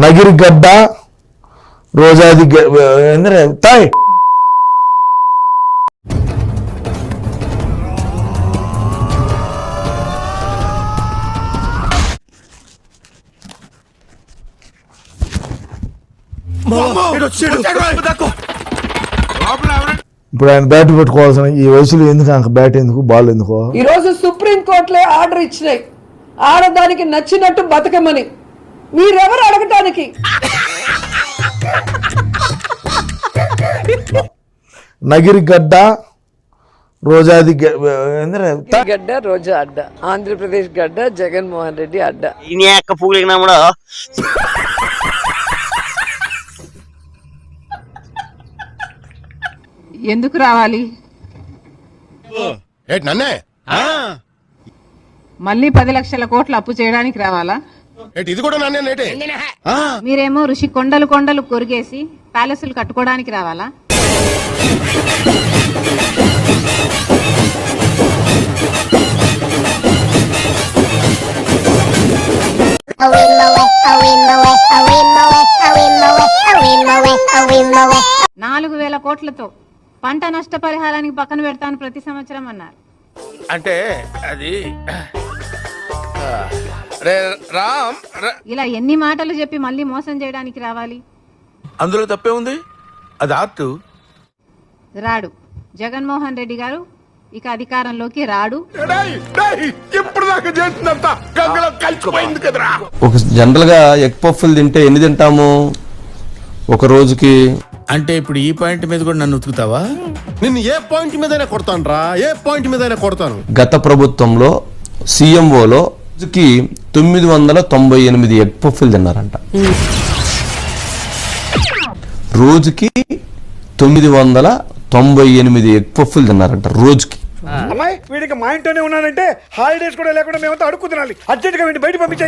నగిరిగడ్డ రోజాది Thai ఇప్పుడు ఆయన bat పెట్టుకోవాల్సిన ఈ వయసులో ఎందుకు బ్యాట్ ఎందుకు బాల్ ఎందుకు? ఈ రోజు సుప్రీం కోర్టులే ఆర్డర్ ఇచ్చినాయి ఆడదానికి నచ్చినట్టు బతకమని. మీరెవరు అడగటానికి? నగిరిగడ్డ రోజాది గడ్డ రోజా అడ్డ, ఆంధ్రప్రదేశ్ గడ్డ జగన్మోహన్ రెడ్డి అడ్డ. ఎందుకు రావాలి? మళ్ళీ 10 లక్షల కోట్లు అప్పు చేయడానికి రావాలా? మీరేమో ఋషి కొండలు కొండలు కొరిగేసి ప్యాలెస్లు కట్టుకోవడానికి రావాలా? నాలుగు 4,000 కోట్లతో పంట నష్టపరిహారానికి పక్కన పెడతాను ప్రతి సంవత్సరం అన్నారు. అంటే అది ఇలా ఎన్ని మాటలు చెప్పి మళ్ళీ మోసం చేయడానికి రావాలి? అందులో తప్పే ఉంది, అది ఆర్ట్. రాడు జగన్మోహన్ రెడ్డి గారు ఇక అధికారంలోకి రాడు. ఒక జనరల్ గా ఎగ్ పఫ్ఫులు తింటే ఎన్ని తింటాము ఒక రోజుకి? అంటే ఇప్పుడు ఈ పాయింట్ మీద కూడా నన్ను ఉతుకుతావా? నిన్ను ఏ పాయింట్ మీదైనా కొడతాను రా, ఏ పాయింట్ మీదైనా కొడతాను. గత ప్రభుత్వంలో సీఎంఓలో రోజుకి 998 ఎగ్ పఫ్ఫులు తిన్నారంట. రోజుకి 998 ఎగ్ పఫ్ఫులు తిన్నారంట రోజుకి. అమ్మాయి వీడికి మా ఇంట్లోనే ఉన్నానంటే హాలిడేస్ కూడా లేకుండా మేమంతా అడుక్కు తినాలి. అర్జెంట్ గా బయట పంపించాయి.